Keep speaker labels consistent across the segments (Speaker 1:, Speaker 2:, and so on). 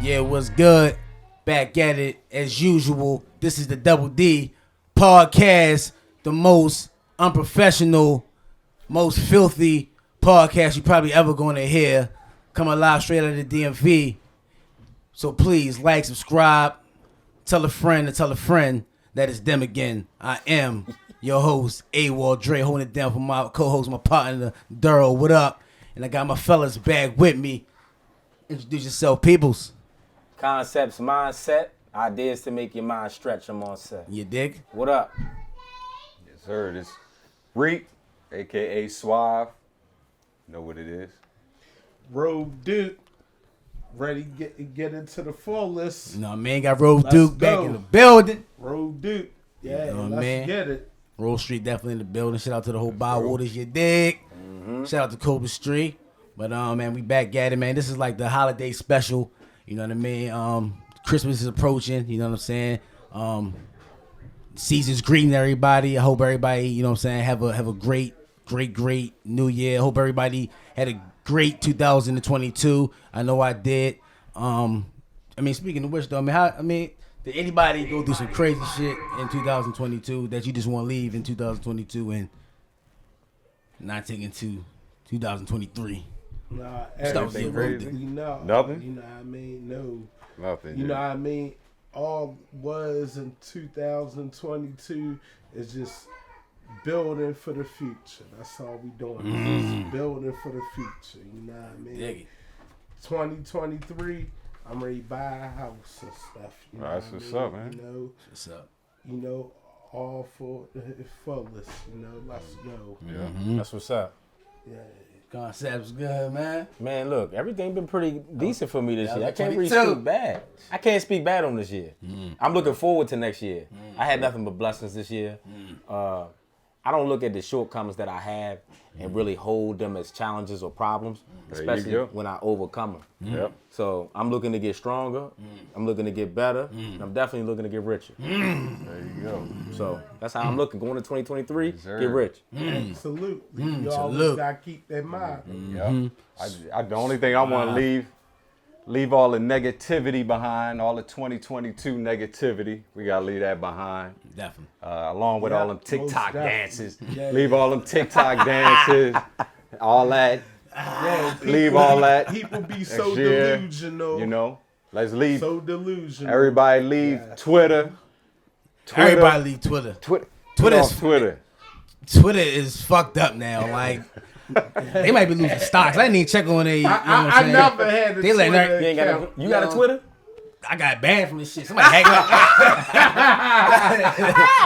Speaker 1: Yeah, what's good? Back at it as usual. This is the Double D podcast, the most unprofessional, most filthy podcast you probably ever going to hear. Coming live straight out of the DMV. So please like, subscribe, tell a friend to tell a friend that it's them again. I am your host, AWOL Dre, holding it down for my co-host, my partner, Daryl. What up? And I got my fellas back with me. Introduce yourself, peoples.
Speaker 2: Concepts, mindset, ideas to make your mind stretch. I'm on set.
Speaker 1: You dig?
Speaker 2: What up?
Speaker 3: Yes, sir. This Reek, a.k.a. Suave. Know what it is.
Speaker 4: Road Duke, ready to get into the fullest.
Speaker 1: No, man, got Road Duke back
Speaker 4: go.
Speaker 1: in the building.
Speaker 4: Road Duke, yeah,
Speaker 1: You know what
Speaker 4: let's
Speaker 1: man?
Speaker 4: get it.
Speaker 1: Roll Street definitely in the building. Shout out to the whole Bywaters, you dig? Shout out to Cobra Street. But, man, we back at it, man. This is like the holiday special. You know what I mean? Christmas is approaching. You know what I'm saying? Season's greeting everybody. I hope everybody, you know what I'm saying, have a great New Year. I hope everybody had a great 2022. I know I did. I mean, speaking of which, though, did anybody go through some crazy shit in 2022 that you just want to leave in 2022 and not take into 2023?
Speaker 4: Nah,
Speaker 3: Everything crazy?
Speaker 4: No.
Speaker 3: Nothing?
Speaker 4: You know what I mean? No.
Speaker 3: Nothing.
Speaker 4: You know what I mean? All was in 2022 is just building for the future. That's all we doing. Just building for the future. You know what I mean?
Speaker 1: Dig it.
Speaker 4: 2023, I'm ready to buy a house and stuff. You know
Speaker 3: That's
Speaker 4: what I
Speaker 3: what's
Speaker 4: mean?
Speaker 3: up, man.
Speaker 1: What's up?
Speaker 4: All for the fullest. Let's go.
Speaker 3: Yeah.
Speaker 2: That's what's up.
Speaker 4: Yeah.
Speaker 1: Concept's good, man.
Speaker 2: Man, look, everything been pretty decent for me this
Speaker 1: that
Speaker 2: year. I
Speaker 1: was
Speaker 2: can't really
Speaker 1: 22.
Speaker 2: speak bad. I can't speak bad on this year. I'm looking forward to next year. I had nothing but blessings this year. I don't look at the shortcomings that I have and really hold them as challenges or problems,
Speaker 3: There you
Speaker 2: especially
Speaker 3: go.
Speaker 2: when I overcome them.
Speaker 3: Yep.
Speaker 2: So I'm looking to get stronger. I'm looking to get better. And I'm definitely looking to get richer.
Speaker 3: There you go.
Speaker 2: So that's how I'm looking. Going to 2023,
Speaker 3: Yes, sir.
Speaker 2: get rich.
Speaker 4: Absolutely. You always
Speaker 1: Salute.
Speaker 4: gotta keep that in mind.
Speaker 3: Yep. The only thing I want to leave all the negativity behind, all the 2022 negativity. We got to leave that behind.
Speaker 1: Definitely.
Speaker 3: Along with all them
Speaker 4: most
Speaker 3: TikTok
Speaker 4: definitely.
Speaker 3: dances.
Speaker 4: Yeah.
Speaker 3: Leave all them TikTok dances. All that.
Speaker 4: Yeah,
Speaker 3: Leave all that.
Speaker 4: People be so
Speaker 3: next year,
Speaker 4: delusional.
Speaker 3: You know, let's leave.
Speaker 4: So delusional.
Speaker 3: Everybody leave Twitter.
Speaker 1: Everybody leave Twitter.
Speaker 3: Twitter.
Speaker 1: Twitter's-
Speaker 3: Twitter.
Speaker 1: Twitter is fucked up now. Like, they might be losing stocks. I didn't even check on they. You know what I'm
Speaker 4: I
Speaker 1: saying?
Speaker 4: never had a
Speaker 1: They let
Speaker 4: Twitter
Speaker 2: You ain't got
Speaker 4: account.
Speaker 2: you got a Twitter?
Speaker 1: I got banned from this shit. Somebody hacked my.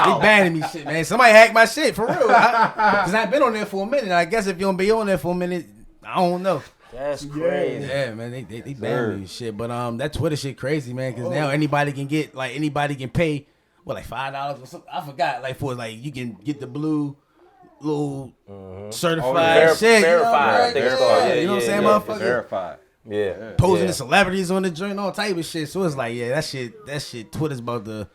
Speaker 1: They banning me shit, man. Somebody hacked my shit for real. Cause I've been on there for a minute. I guess if you don't be on there for a minute, I don't know.
Speaker 2: That's crazy.
Speaker 1: Yeah, man, they banned me and shit. But that Twitter shit crazy, man. Cause now anybody can pay like $5 or something. I forgot for you can get the blue little certified shit.
Speaker 2: verified, I
Speaker 1: You
Speaker 2: think
Speaker 1: know,
Speaker 2: it's called.
Speaker 1: yeah,
Speaker 2: Yeah,
Speaker 1: you know what I'm
Speaker 2: yeah,
Speaker 1: saying,
Speaker 2: yeah.
Speaker 1: motherfucker?
Speaker 3: Verified.
Speaker 2: Yeah.
Speaker 1: Posing the celebrities on the joint, all type of shit. So it's like, yeah, that shit. Twitter's about to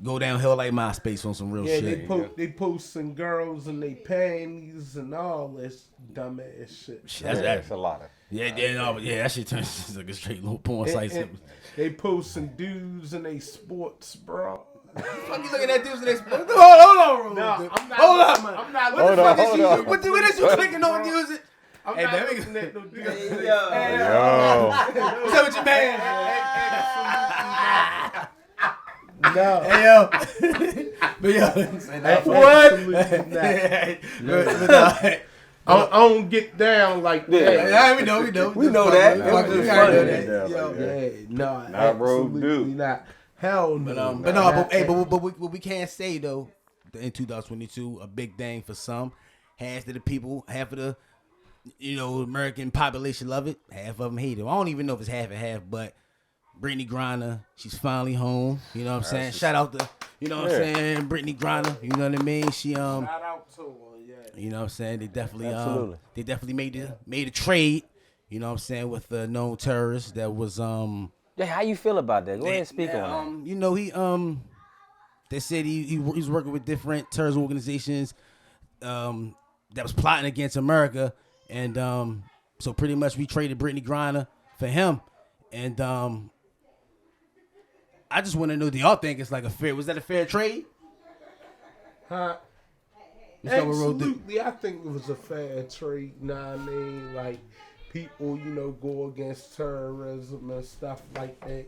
Speaker 1: go downhill like MySpace on some real
Speaker 4: Yeah,
Speaker 1: shit.
Speaker 4: they posting girls and they panties and all this dumbass shit.
Speaker 1: That's
Speaker 3: a lot of.
Speaker 1: that shit turns into like a straight little porn site.
Speaker 4: And they posting dudes and they sports bra.
Speaker 1: Fuck you looking at dudes in this? Hold on,
Speaker 4: No, I'm not.
Speaker 1: Hold up.
Speaker 4: I'm not
Speaker 1: What the
Speaker 4: looking
Speaker 1: fuck
Speaker 4: at
Speaker 1: is
Speaker 3: hold
Speaker 1: you?
Speaker 3: on.
Speaker 1: What is you clicking on, dudes?
Speaker 4: I'm
Speaker 1: Hey,
Speaker 4: not
Speaker 1: man,
Speaker 4: looking at no dudes.
Speaker 3: Yo.
Speaker 1: What's up with your man?
Speaker 4: No.
Speaker 1: Hey yo, but yo,
Speaker 4: What?
Speaker 1: But
Speaker 4: I don't get down like that.
Speaker 1: yeah, we know.
Speaker 2: We know that.
Speaker 1: Fuck,
Speaker 2: It was
Speaker 1: we
Speaker 2: just
Speaker 1: gotta
Speaker 2: funny.
Speaker 1: know that. Yo.
Speaker 4: Yeah, no,
Speaker 3: Not Road
Speaker 4: absolutely
Speaker 3: Duke.
Speaker 4: not. Hell no.
Speaker 1: But what we can't say though, in 2022, a big thing for some, half of the people, half of the American population love it, half of them hate it. I don't even know if it's half and half, but Brittney Griner, she's finally home. You know what I'm saying? Shout out to what I'm saying, Brittney Griner. You know what I mean? She
Speaker 4: Shout out to her, yeah.
Speaker 1: you know what I'm saying? They definitely
Speaker 2: Absolutely.
Speaker 1: made a trade. You know what I'm saying, with a known terrorist that was
Speaker 2: Yeah, how you feel about that? Go ahead and speak on
Speaker 1: you know, he they said he's working with different terrorist organizations that was plotting against America, and so pretty much we traded Brittney Griner for him, and I just want to know, do y'all think it's like was that a fair trade?
Speaker 4: Huh?
Speaker 1: Mr. Overall,
Speaker 4: Absolutely, I think it was a fair trade. You know what I mean? Like, people, go against terrorism and stuff like that,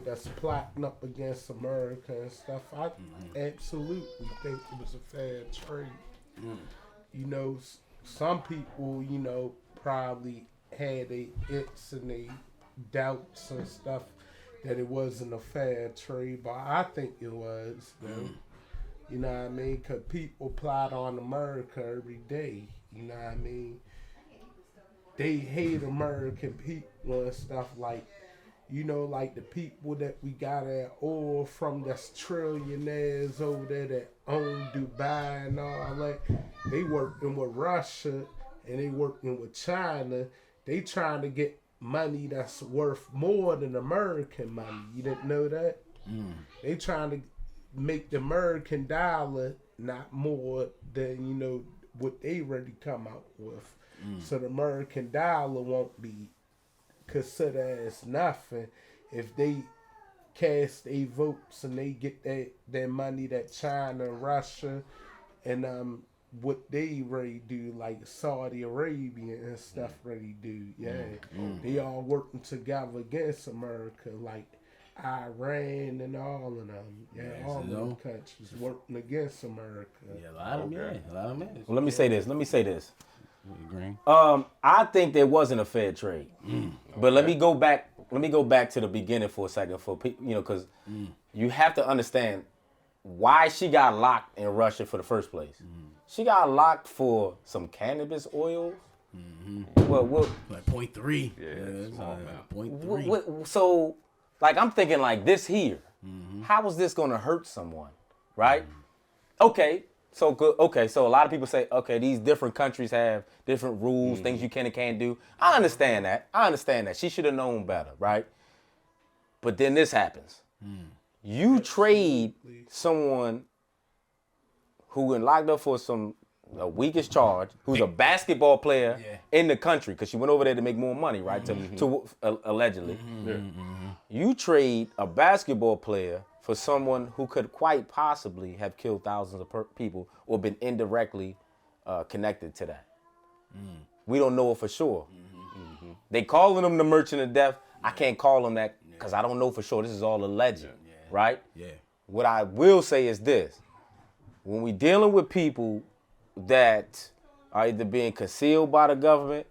Speaker 4: that's plotting up against America and stuff. I absolutely think it was a fair trade. Some people, probably had their its and their doubts and stuff that it wasn't a fair trade, but I think it was, though. You know what I mean? Because people plot on America every day. You know what I mean? They hate American people and stuff like the people that we got our oil from, that's trillionaires over there that own Dubai and all that. They working with Russia and they working with China. They trying to get money that's worth more than American money. You didn't know that? They trying to make the American dollar not more than, what they already come out with. So the American dollar won't be considered as nothing if they cast their votes and they get that money that China, Russia, and what they ready do, like Saudi Arabia and stuff ready do. They all working together against America, like Iran and all of them. All of them countries working against America.
Speaker 1: Yeah, a lot of them.
Speaker 2: Well, let me say this.
Speaker 1: Green.
Speaker 2: I think there wasn't a fair trade. But let me go back to the beginning for a second, for people, because you have to understand why she got locked in Russia for the first place. She got locked for some cannabis oils. What?
Speaker 1: Like 0.3.
Speaker 3: Yeah, small amount.
Speaker 1: 0.3.
Speaker 2: So, like, I'm thinking like this here. How is this going to hurt someone, right? Okay. So good. Okay, so a lot of people say, okay, these different countries have different rules, things you can and can't do. I understand that. She should have known better, right? But then this happens. You trade someone who been locked up for the weakest charge, who's a basketball player in the country, because she went over there to make more money, right? To allegedly. You trade a basketball player for someone who could quite possibly have killed thousands of people or been indirectly connected to that. We don't know it for sure. They calling him the merchant of death. I can't call him that because I don't know for sure. This is all a legend, right? Yeah. What I will say is this. When we dealing with people that are either being concealed by the government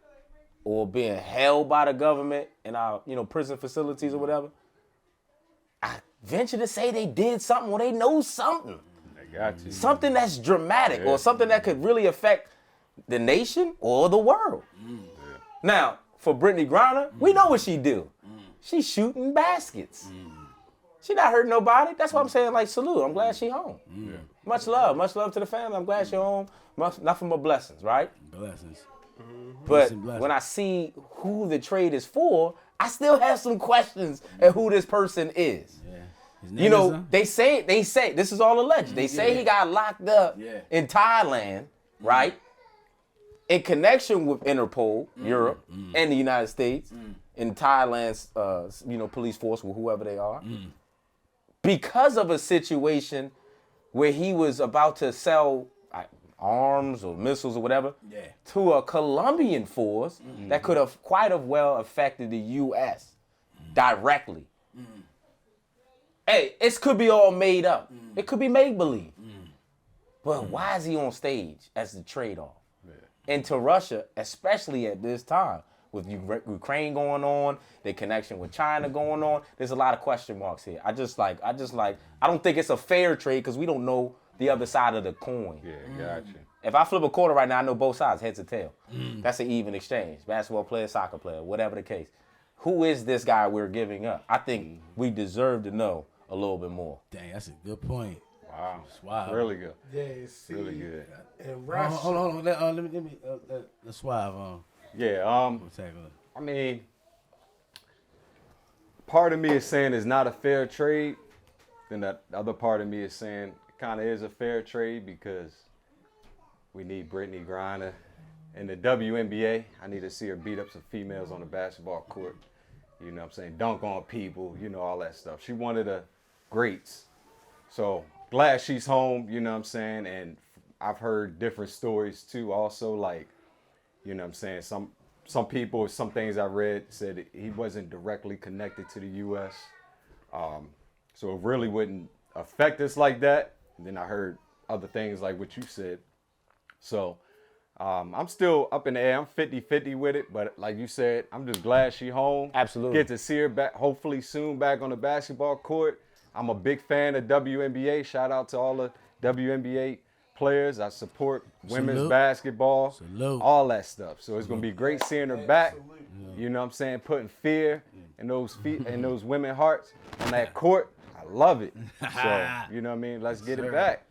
Speaker 2: or being held by the government in our, prison facilities or whatever, I venture to say they did something or they know something.
Speaker 3: They got you.
Speaker 2: Something that's dramatic or something that could really affect the nation or the world. Now, for Brittney Griner, we know what she do. She's shooting baskets. She not hurting nobody. That's why I'm saying, like, salute. I'm glad she home. Much love to the family. I'm glad she home. Nothing but blessings, right?
Speaker 1: Blessings.
Speaker 2: But when I see who the trade is for, I still have some questions at who this person is. They say this is all alleged. They say he got locked up in Thailand, right? In connection with Interpol, Europe, and the United States, in Thailand's police force, or whoever they are, because of a situation where he was about to sell arms or missiles or whatever to a Colombian force that could have quite have well affected the U.S. directly. Hey, it could be all made up. It could be make-believe. But why is he on stage as the trade-off? And to Russia, especially at this time, with Ukraine going on, the connection with China going on, there's a lot of question marks here. I don't think it's a fair trade because we don't know the other side of the coin.
Speaker 3: Yeah, gotcha.
Speaker 2: If I flip a quarter right now, I know both sides, heads or tail. That's an even exchange. Basketball player, soccer player, whatever the case. Who is this guy we're giving up? I think we deserve to know a little bit more.
Speaker 1: Dang, that's a good point.
Speaker 3: Wow.
Speaker 1: Suave.
Speaker 3: Really good.
Speaker 4: Yeah, see,
Speaker 3: Really good.
Speaker 4: and Russia.
Speaker 1: Hold on. Let me Suave.
Speaker 3: I mean, part of me is saying it's not a fair trade. Then that other part of me is saying it kind of is a fair trade because we need Brittney Griner. In the WNBA, I need to see her beat up some females on the basketball court. You know what I'm saying? Dunk on people, all that stuff. She wanted to greats. So glad she's home, you know what I'm saying? And I've heard different stories too also, like, you know what I'm saying, some people, some things I read said he wasn't directly connected to the U.S. So it really wouldn't affect us like that. And then I heard other things like what you said. So I'm still up in the air. I'm 50-50 with it. But like you said, I'm just glad she home.
Speaker 2: Absolutely.
Speaker 3: Get to see her back, hopefully soon back on the basketball court. I'm a big fan of WNBA. Shout out to all the WNBA players. I support women's basketball, all that stuff. So it's going to be great seeing her back. You know what I'm saying? Putting fear in those feet and those women's hearts on that court. I love it. So, you know what I mean? Let's get it back.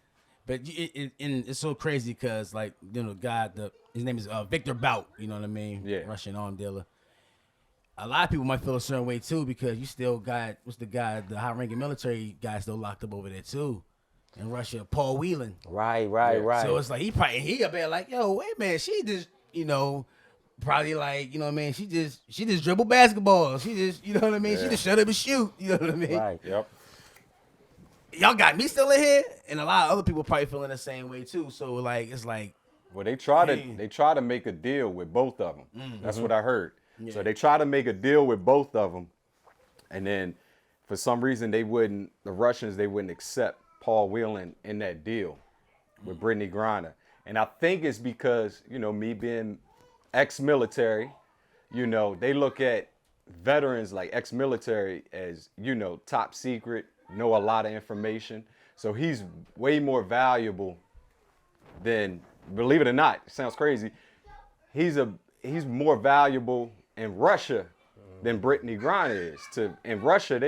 Speaker 1: But it's so crazy because, like, you know, his name is Victor Bout, you know what I mean?
Speaker 3: Yeah.
Speaker 1: Russian arm dealer. A lot of people might feel a certain way, too, because you still got, the high-ranking military guy still locked up over there, too, in Russia, Paul Whelan.
Speaker 2: Right.
Speaker 1: So it's like, he up there like, yo, wait a minute, she just, you know, probably like, you know what I mean, she just dribble basketball. She just, you know what I mean? Yeah. She just shut up and shoot, you know what I mean?
Speaker 2: Right.
Speaker 3: Yep.
Speaker 1: Y'all got me still in here, and a lot of other people probably feeling the same way too. So like, it's like,
Speaker 3: well, they try to make a deal with both of them. That's what I heard. Yeah. So they try to make a deal with both of them, and then for some reason the Russians wouldn't accept Paul Whelan in that deal with Brittney Griner, and I think it's because, you know, me being ex-military, you know, they look at veterans like ex-military as, you know, top secret. Know a lot of information, so he's way more valuable than, believe it or not, it sounds crazy, he's more valuable in Russia than Brittney Griner is. In Russia,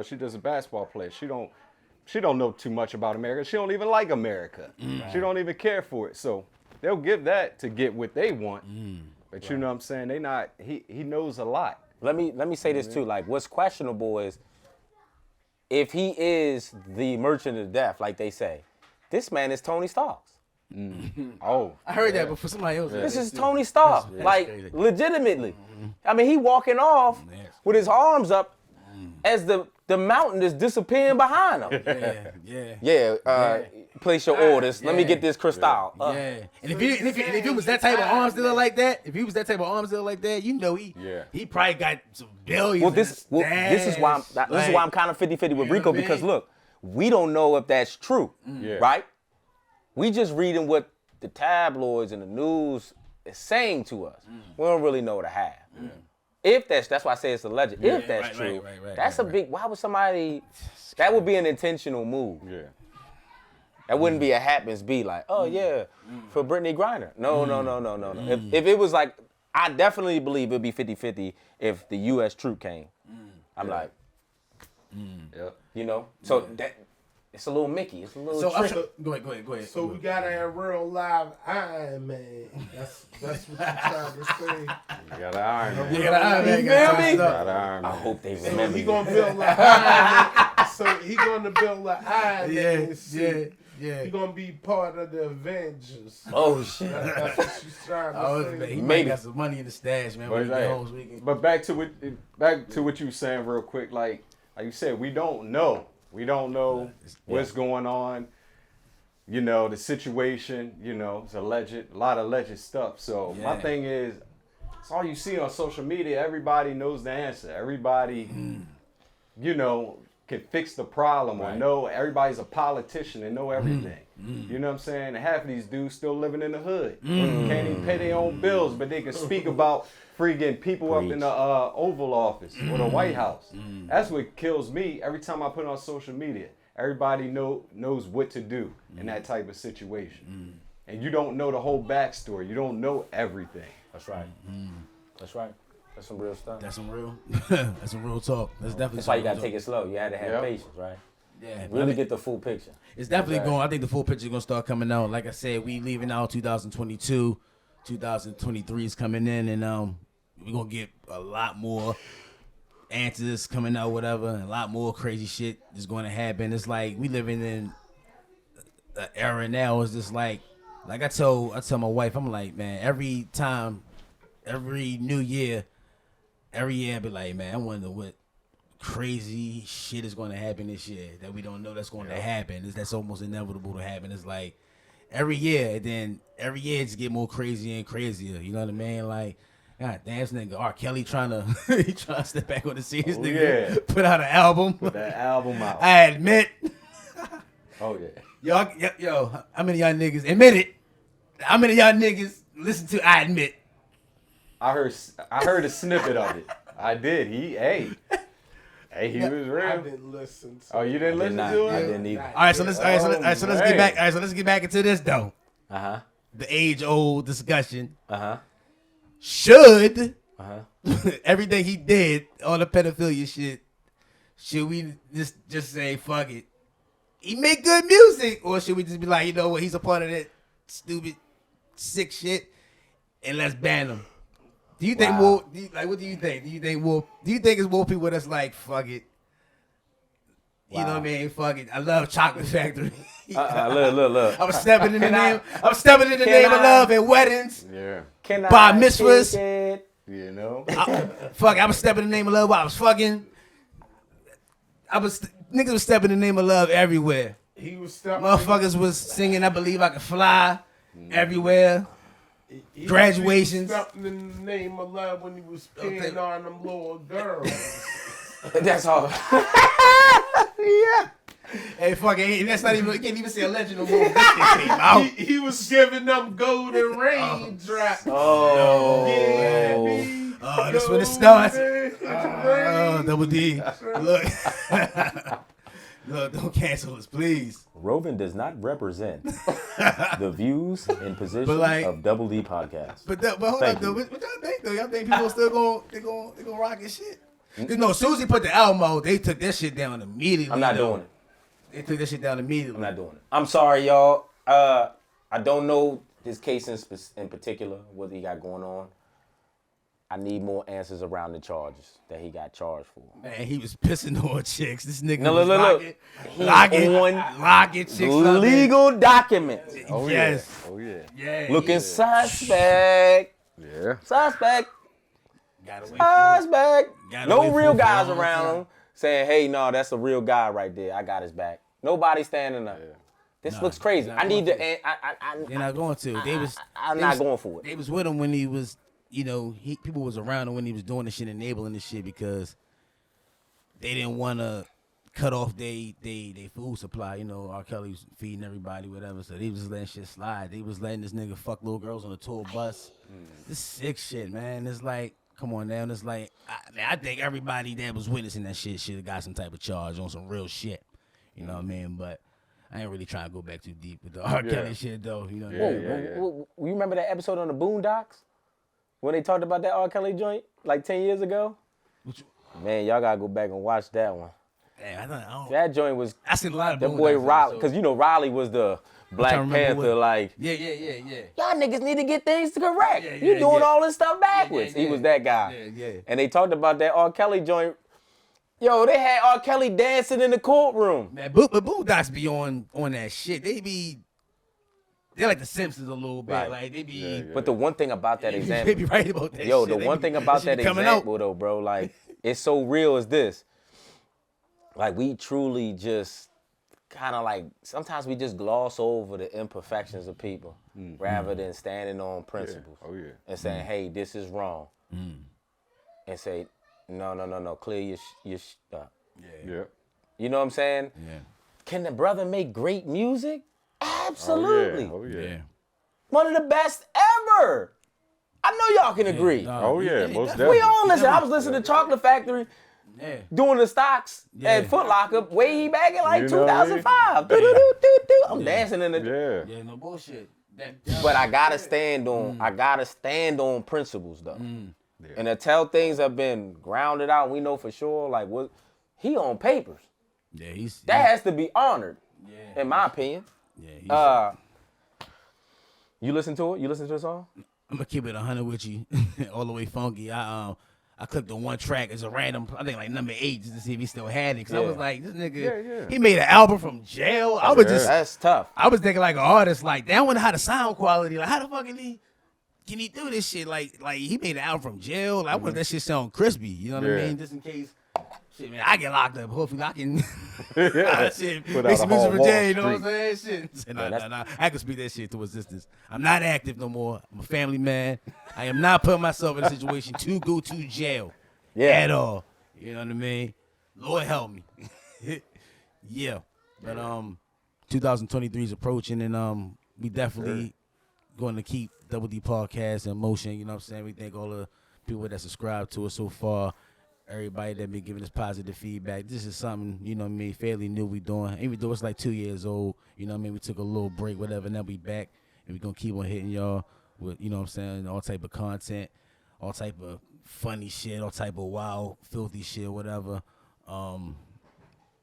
Speaker 3: she does a basketball player. She don't know too much about America. She don't even like America. She don't even care for it. So they'll give that to get what they want. But you know what I'm saying? He knows a lot.
Speaker 2: Let me say this too. Like, what's questionable is, if he is the merchant of death, like they say, this man is Tony Stark's.
Speaker 3: Oh,
Speaker 1: I heard that before somebody else.
Speaker 2: This is Tony Stark, like
Speaker 1: crazy.
Speaker 2: Legitimately. I mean, he walking off with his arms up as the mountain is disappearing behind him. Yeah. Place your orders. Let me get this crystal.
Speaker 1: And if he was that type of arms dealer like that, you know he probably got some billions.
Speaker 2: This is why I'm kind of 50-50 with Rico, because look, we don't know if that's true, right? We just reading what the tabloids and the news is saying to us. We don't really know the half. If that's why I say it's alleged. If that's true, that's a big. Why would somebody? That would be an intentional move.
Speaker 3: Yeah.
Speaker 2: That wouldn't be a happens be like, oh yeah, for Brittney Griner. No. If it was like, I definitely believe it'd be 50-50 if the U.S. troop came. I'm like, you know, so that it's a little Mickey. It's a little.
Speaker 1: So go ahead.
Speaker 4: So we gotta have real live Iron Man. That's what you trying to say.
Speaker 3: You got an Iron Man.
Speaker 1: You got an Iron Man.
Speaker 2: You feel me?
Speaker 3: Got an Iron Man.
Speaker 2: I hope they
Speaker 4: So
Speaker 2: remember.
Speaker 4: he gonna build like Iron Man. So he gonna build like Iron Man.
Speaker 1: Yeah.
Speaker 4: He gonna be part of the Avengers.
Speaker 2: Oh shit.
Speaker 4: That's what she's trying to say.
Speaker 1: He might got some money in the stash, man.
Speaker 3: But back to what you were saying real quick, like you said, we don't know. We don't know what's going on. You know, the situation, you know, it's a lot of alleged stuff. So my thing is, it's all you see on social media. Everybody knows the answer. Everybody, you know, can fix the problem or know. Everybody's a politician and know everything. You know what I'm saying? And half of these dudes still living in the hood. Can't even pay their own bills, but they can speak about freaking people up in the Oval Office or the White House. That's what kills me every time I put it on social media. Everybody knows what to do in that type of situation. And you don't know the whole backstory. You don't know everything.
Speaker 2: That's right. That's right. That's some real stuff.
Speaker 1: That's some real talk. That's
Speaker 2: why you gotta take it slow. You had to have patience, right?
Speaker 1: Yeah,
Speaker 2: really get the full picture.
Speaker 1: It's definitely going. I think the full picture is gonna start coming out. Like I said, we leaving out 2022, 2023 is coming in, and we're gonna get a lot more answers coming out, whatever, and a lot more crazy shit is going to happen. It's like we living in an era now. It's just like I tell my wife, I'm like, man, every new year, I be like, man, I wonder what crazy shit is going to happen this year that we don't know that's going to happen. That's almost inevitable to happen. It's like every year, and then every year it just get more crazier and crazier. You know what I mean? Like, God damn, this nigga R. Kelly trying to step back on the scene. This nigga put out an album.
Speaker 3: Put that album out.
Speaker 1: I admit.
Speaker 3: Oh yeah.
Speaker 1: Yo, how many of y'all niggas admit it? How many of y'all niggas listen to I Admit?
Speaker 3: I heard a snippet of it. I did. He was real.
Speaker 4: I didn't listen to
Speaker 3: Oh, you didn't listen to it?
Speaker 2: I didn't either.
Speaker 1: All right, so let's get back. All right, so let's get back into this though. The age-old discussion. Should everything he did, all the pedophilia shit, should we just say fuck it? He make good music, or should we just be like, you know what, he's a part of that stupid, sick shit, and let's ban him? Do you think what do you think? Do you think it's more people that's like, fuck it? You know what I mean? Fuck it. I love Chocolate Factory.
Speaker 2: Look.
Speaker 1: I'm stepping in the name of love at weddings.
Speaker 3: Yeah.
Speaker 1: Bar mitzvahs.
Speaker 3: You know?
Speaker 1: Fuck, I was stepping in the name of love while I was fucking. Niggas was stepping in the name of love everywhere.
Speaker 4: He was stepping.
Speaker 1: Motherfuckers was singing I Believe I Can Fly everywhere. Graduations.
Speaker 4: He was stepping in the name of love when he was peeing on them little girls.
Speaker 2: That's all.
Speaker 1: Yeah. Hey, fuck it. That's not even, you can't even say a legend no more. This shit came out.
Speaker 4: He was giving them golden raindrops.
Speaker 2: Oh.
Speaker 4: Yeah,
Speaker 1: Oh, that's when it starts. Double D. Look. Look, don't cancel us, please.
Speaker 2: Rovin does not represent the views and positions of Double D Podcast.
Speaker 1: But hold up, though. What y'all think, though? Y'all think people still gonna rock his shit? No, as soon as he put the album out, they took that shit down immediately.
Speaker 2: I'm not doing it.
Speaker 1: They took that shit down immediately.
Speaker 2: I'm not doing it. I'm sorry, y'all. I don't know his case in particular, what he got going on. I need more answers around the charges that he got charged for.
Speaker 1: Man, he was pissing on chicks. This nigga
Speaker 2: No,
Speaker 1: was
Speaker 2: look.
Speaker 1: locking chicks
Speaker 2: legal documents.
Speaker 3: Oh,
Speaker 1: yes.
Speaker 3: Yeah. Oh, yeah.
Speaker 1: Yeah.
Speaker 2: Looking suspect.
Speaker 3: Yeah.
Speaker 2: Suspect.
Speaker 1: Gotta wait
Speaker 2: Suspect.
Speaker 1: Gotta
Speaker 2: No
Speaker 1: wait
Speaker 2: real
Speaker 1: for
Speaker 2: guys
Speaker 1: a long
Speaker 2: around
Speaker 1: time.
Speaker 2: him saying, hey, no, that's a real guy right there. I got his back. Nobody standing up.
Speaker 3: Yeah.
Speaker 2: This looks crazy. I need to.
Speaker 1: They're not going to.
Speaker 2: I'm not going for it.
Speaker 1: They was with him when he was, you know, people was around him when he was doing the shit, enabling the shit, because they didn't want to cut off they food supply. You know, R. Kelly was feeding everybody, whatever. So they was letting shit slide. They was letting this nigga fuck little girls on a tour bus. This sick shit, man. It's like, come on now. It's like, I think everybody that was witnessing that shit should have got some type of charge on some real shit. You know what I mean? But I ain't really trying to go back too deep with the R. Kelly shit, though. You know what I mean?
Speaker 2: Whoa. You remember that episode on the Boondocks when they talked about that R. Kelly joint like 10 years ago? Man, y'all gotta go back and watch that one.
Speaker 1: Damn, I don't.
Speaker 2: That joint was.
Speaker 1: I seen a lot of
Speaker 2: that boy Riley, because you know Riley was the Black Panther. Like,
Speaker 1: yeah.
Speaker 2: y'all niggas need to get things correct.
Speaker 1: Yeah,
Speaker 2: you doing all this stuff backwards. He was that guy.
Speaker 1: Yeah.
Speaker 2: And they talked about that R. Kelly joint. Yo, they had R. Kelly dancing in the courtroom.
Speaker 1: Man, but Boondocks be on that shit. They're like the Simpsons a little bit.
Speaker 2: Right.
Speaker 1: Like they be.
Speaker 2: But the one thing about that
Speaker 1: They
Speaker 2: example,
Speaker 1: be right about that.
Speaker 2: yo,
Speaker 1: shit.
Speaker 2: the one thing about that example though, bro, like it's so real as this. Like we truly just kind of like sometimes we just gloss over the imperfections of people rather than standing on principles.
Speaker 3: Oh yeah.
Speaker 2: And saying, hey, this is wrong. And say, no, clear your stuff.
Speaker 3: Yeah.
Speaker 2: You know what I'm saying?
Speaker 1: Yeah.
Speaker 2: Can the brother make great music? Absolutely.
Speaker 3: Oh yeah.
Speaker 2: One of the best ever. I know y'all can agree.
Speaker 3: Oh yeah. Most
Speaker 2: We
Speaker 3: definitely.
Speaker 2: all listen. I was listening to Chocolate Factory doing the stocks at Foot Locker way back in like
Speaker 3: You know what I mean?
Speaker 2: 2005. I'm dancing in the.
Speaker 3: Yeah.
Speaker 1: Yeah, no bullshit.
Speaker 2: But I gotta stand on principles though.
Speaker 3: Yeah.
Speaker 2: And until things have been grounded out, we know for sure like what he on papers.
Speaker 1: Yeah,
Speaker 2: That has to be honored, in my opinion.
Speaker 1: Yeah,
Speaker 2: You listen to it? You listen to the song?
Speaker 1: I'm gonna keep it 100 with you, all the way funky. I clicked on one track as a random, I think like number 8, just to see if he still had it. Cause I was like, this nigga, he made an album from jail. I was
Speaker 2: That's tough.
Speaker 1: I was thinking like an artist, like that. I wonder how the sound quality, like how the fuck can he do this shit? Like he made an album from jail. Like, I want that shit sound crispy. You know what I mean? Just in case Shit, man, I get locked up. Hopefully, I can shit,
Speaker 3: Put
Speaker 1: make
Speaker 3: out
Speaker 1: some
Speaker 3: a
Speaker 1: music
Speaker 3: whole
Speaker 1: for
Speaker 3: Wall
Speaker 1: Jay. You know what I'm
Speaker 3: Street.
Speaker 1: saying? Shit. Nah. I can speak that shit to existence. I'm not active no more. I'm a family man. I am not putting myself in a situation to go to jail at all. You know what I mean? Lord help me. Yeah. But 2023 is approaching, and we definitely going to keep Double D Podcast in motion. You know what I'm saying? We thank all the people that subscribe to us so far. Everybody that been giving us positive feedback. This is something, you know what I mean, fairly new we doing. Even though it's like 2 years old, you know what I mean, we took a little break, whatever, now we back. And we going to keep on hitting y'all with, you know what I'm saying, all type of content, all type of funny shit, all type of wild, filthy shit, whatever.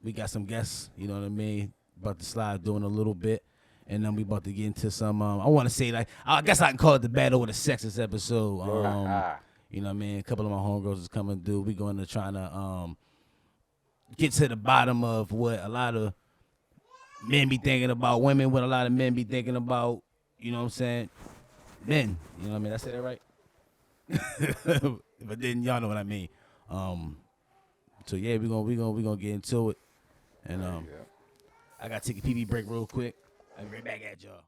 Speaker 1: We got some guests, you know what I mean, about to slide doing a little bit. And then we about to get into some, I want to say, like, I guess I can call it the Battle with the Sexes episode. You know what I mean? A couple of my homegirls is coming through. We're going to try to get to the bottom of what a lot of men be thinking about women, what a lot of men be thinking about, you know what I'm saying, men. You know what I mean? Did I say that right? But then y'all know what I mean. So yeah, we're gonna get into it. And I gotta take a pee break real quick. I'll be right back at y'all.